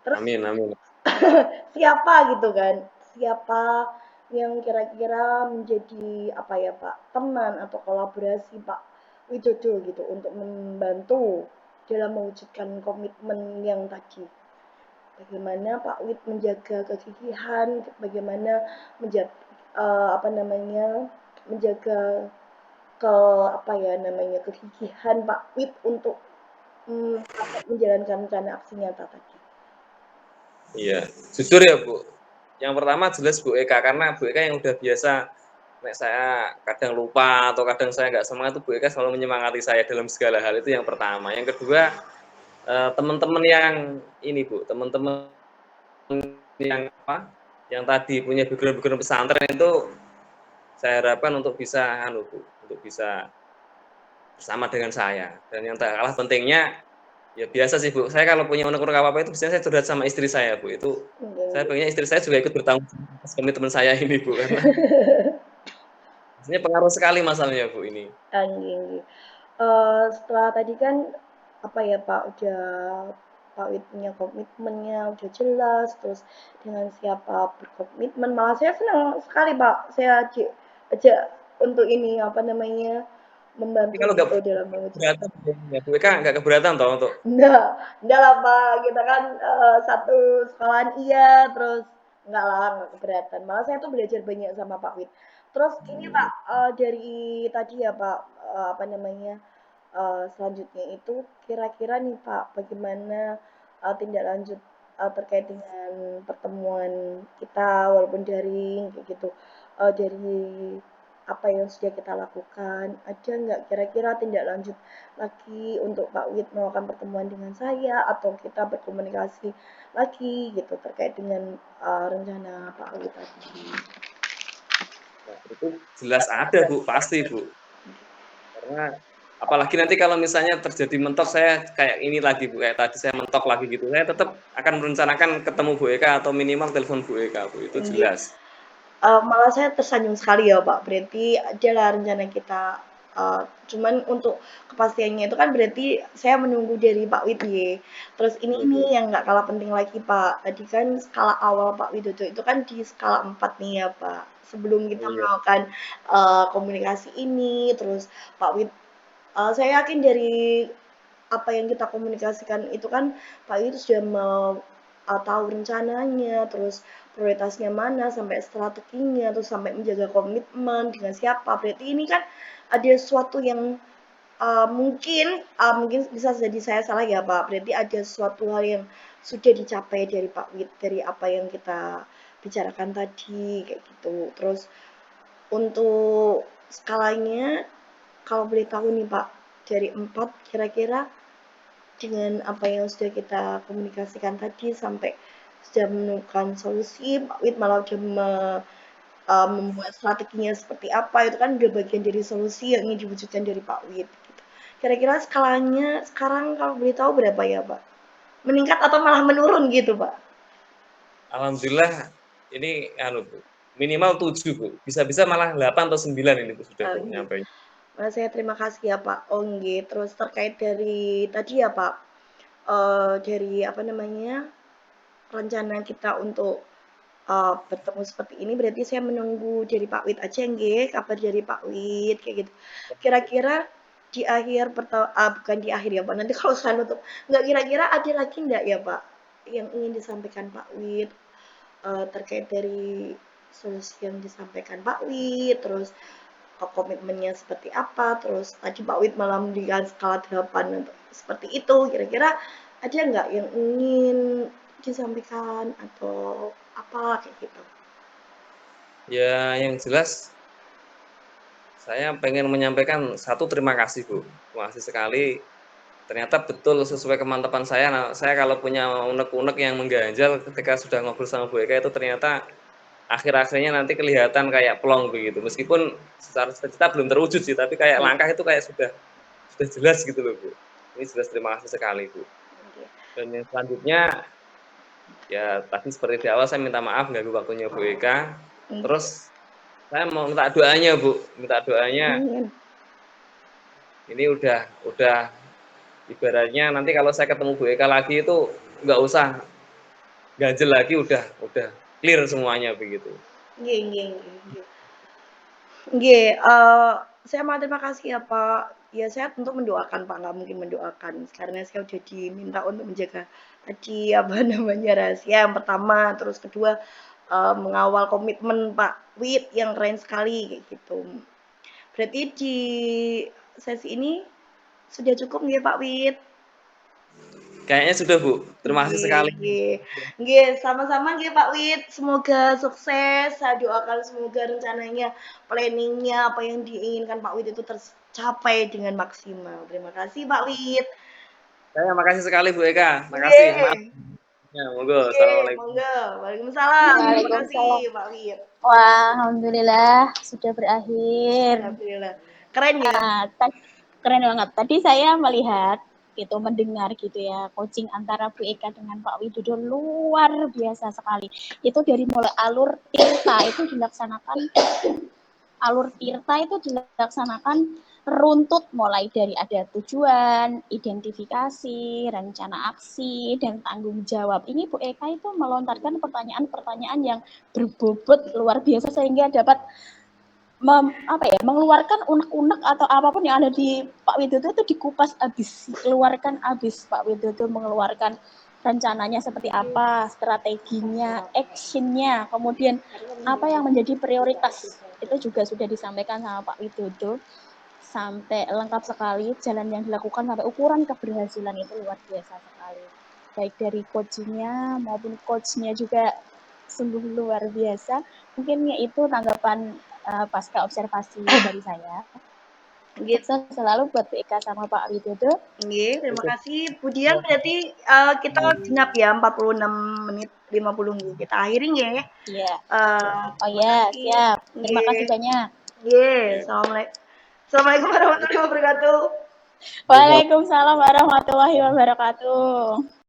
Terus amin, amin. siapa gitu kan? Siapa yang kira-kira menjadi apa ya Pak, teman atau kolaborasi Pak Widodo gitu untuk membantu dalam mewujudkan komitmen yang tadi. Bagaimana Pak Wid menjaga kegigihan, bagaimana menjaga apa namanya menjaga ke apa ya namanya kegigihan Pak Wid untuk sampai menjalankan rencana aksi nyata tadi. Iya, jujur ya Bu. Yang pertama jelas Bu Eka, karena Bu Eka yang udah biasa, nek saya kadang lupa atau kadang saya nggak semangat, itu Bu Eka selalu menyemangati saya dalam segala hal, itu yang pertama. Yang kedua, teman-teman yang ini Bu, teman-teman yang apa, yang tadi punya background pesantren itu saya harapkan untuk bisa Bu, untuk bisa bersama dengan saya. Dan yang tak kalah pentingnya, ya biasa sih Bu, saya kalau punya unek-unek apa-apa itu biasanya saya curhat sama istri saya Bu, itu saya pengennya istri saya juga ikut bertanggung jawab atas komitmen saya ini Bu, karena biasanya pengaruh sekali masalahnya Bu ini. Anjing. Setelah tadi kan apa ya Pak udah Pak Wid punya komitmennya udah jelas terus dengan siapa berkomitmen malah saya senang sekali Pak saya ajak untuk ini apa namanya Tapi membantu kalau nggak gitu dalam mewujud. keberatan, ya Bu Eka nggak keberatan toh untuk Enggak lah Pak, kita kan satu sekolahan iya, terus enggak lah, enggak keberatan. Malah saya tuh belajar banyak sama Pak Wid. Terus ini Pak, dari tadi ya Pak, apa namanya, selanjutnya itu kira-kira nih Pak, bagaimana tindak lanjut terkait dengan pertemuan kita walaupun daring kayak gitu, dari apa yang sudah kita lakukan, ada nggak kira-kira tindak lanjut lagi untuk Pak Wid melakukan pertemuan dengan saya atau kita berkomunikasi lagi gitu terkait dengan rencana Pak Wid tadi. itu jelas ada Bu, pasti Bu. Karena apalagi nanti kalau misalnya terjadi mentok saya kayak ini lagi Bu, kayak tadi saya mentok lagi gitu, saya tetap akan merencanakan ketemu Bu Eka atau minimal telepon Bu Eka Bu, itu Ini jelas. malah saya tersanjung sekali ya Pak. Berarti adalah rencana kita. Cuman untuk kepastiannya itu kan berarti saya menunggu dari Pak Wid ya. Terus Iya ini Bu. yang nggak kalah penting lagi Pak. Tadi kan skala awal Pak Widodo itu kan di skala 4 nih ya Pak. Sebelum kita Iya. melakukan komunikasi ini, terus Pak Wid, saya yakin dari apa yang kita komunikasikan itu kan Pak Wid sudah tahu rencananya, terus prioritasnya mana, sampai strateginya, terus sampai menjaga komitmen dengan siapa. Berarti ini kan ada sesuatu yang mungkin bisa jadi saya salah ya Pak. Berarti ada suatu hal yang sudah dicapai dari Pak Wid dari apa yang kita bicarakan tadi kayak gitu. Terus untuk skalanya kalau boleh tahu nih Pak dari 4 kira-kira dengan apa yang sudah kita komunikasikan tadi sampai sudah menemukan solusi, Pak Wid malah sudah membuat strateginya seperti apa, itu kan udah bagian dari solusi yang ingin diwujudkan dari Pak Wid. Gitu. Kira-kira skalanya sekarang kalau boleh tahu berapa ya Pak? Meningkat atau malah menurun gitu Pak? Alhamdulillah ini Bu, minimal 7 Bu, bisa-bisa malah 8 atau 9 ini Bu sudah Bu Nggih. nyampe. Saya terima kasih ya Pak. Oh nggih, terus terkait dari tadi ya Pak, dari apa namanya, rencana kita untuk bertemu seperti ini berarti saya menunggu dari Pak Wid aja nggih, kabar dari Pak Wid kayak gitu. Kira-kira di akhir bukan di akhir ya Pak, nanti kalau saya nutup. Nggak kira-kira ada lagi nggak ya Pak yang ingin disampaikan Pak Wid terkait dari solusi yang disampaikan Pak Wid, terus komitmennya seperti apa, terus tadi Pak Wid malah memberikan skala 8 untuk seperti itu. Kira-kira ada nggak yang ingin disampaikan atau apa kayak gitu? Ya yang jelas saya pengen menyampaikan satu terima kasih Bu, terima kasih sekali. Ternyata betul sesuai kemantapan saya. Nah, saya kalau punya unek-unek yang mengganjal ketika sudah ngobrol sama Bu Eka itu ternyata akhir-akhirnya nanti kelihatan kayak plong begitu. Meskipun secara cita-cita belum terwujud sih, tapi kayak Oke, langkah itu kayak sudah jelas gitu loh Bu. Ini jelas terima kasih sekali Bu. oke. Dan yang selanjutnya Ya tadi seperti di awal saya minta maaf ganggu waktunya Bu Eka. Terus saya mau minta doanya Bu, minta doanya. Ini udah ibaratnya nanti kalau saya ketemu Bu Eka lagi itu nggak usah ganjel lagi, udah clear semuanya begitu. Nggih, saya mau terima kasih ya Pak. Ya saya tentu mendoakan Pak, nggak mungkin mendoakan karena saya udah diminta untuk menjaga tadi apa namanya rahasia yang pertama, terus kedua mengawal komitmen Pak Wid yang keren sekali kayak gitu. Berarti di sesi ini sudah cukup nggih Pak Wid? Kayaknya sudah Bu. Terima kasih sekali. Nggih, sama-sama nggih Pak Wid. Semoga sukses. Saya doakan semoga rencananya, planning-nya apa yang diinginkan Pak Wid itu tercapai dengan maksimal. Terima kasih Pak Wid. Saya makasih sekali Bu Eka. Makasih. Maaf. Ya, monggo. Assalamualaikum. Monggo. Waalaikumsalam. Terima kasih Pak Wid. Wah, alhamdulillah sudah berakhir. Alhamdulillah. Keren ya? Keren banget. Tadi saya melihat gitu, mendengar gitu ya, coaching antara Bu Eka dengan Pak Widodo luar biasa sekali. Itu dari mulai alur tirta itu dilaksanakan runtut mulai dari ada tujuan, identifikasi, rencana aksi, dan tanggung jawab. Ini Bu Eka itu melontarkan pertanyaan-pertanyaan yang berbobot luar biasa sehingga dapat mengeluarkan unek-unek atau apapun yang ada di Pak Widodo itu dikupas habis, keluarkan habis. Pak Widodo mengeluarkan rencananya seperti apa, strateginya, actionnya, kemudian apa yang menjadi prioritas itu juga sudah disampaikan sama Pak Widodo sampai lengkap sekali. Jalan yang dilakukan sampai ukuran keberhasilan itu luar biasa sekali, baik dari coachingnya maupun coachnya juga sungguh luar biasa. Mungkin itu tanggapan pasca observasi dari saya. Sukses selalu buat Bu Eka sama Pak Widodo. Terima kasih. Kemudian berarti kita genap ya 46 menit 50 nggih. Kita akhiri nggih ya. Iya. Oh ya, siap. Terima kasih banyak. Assalamualaikum warahmatullahi wabarakatuh. Waalaikumsalam warahmatullahi wabarakatuh.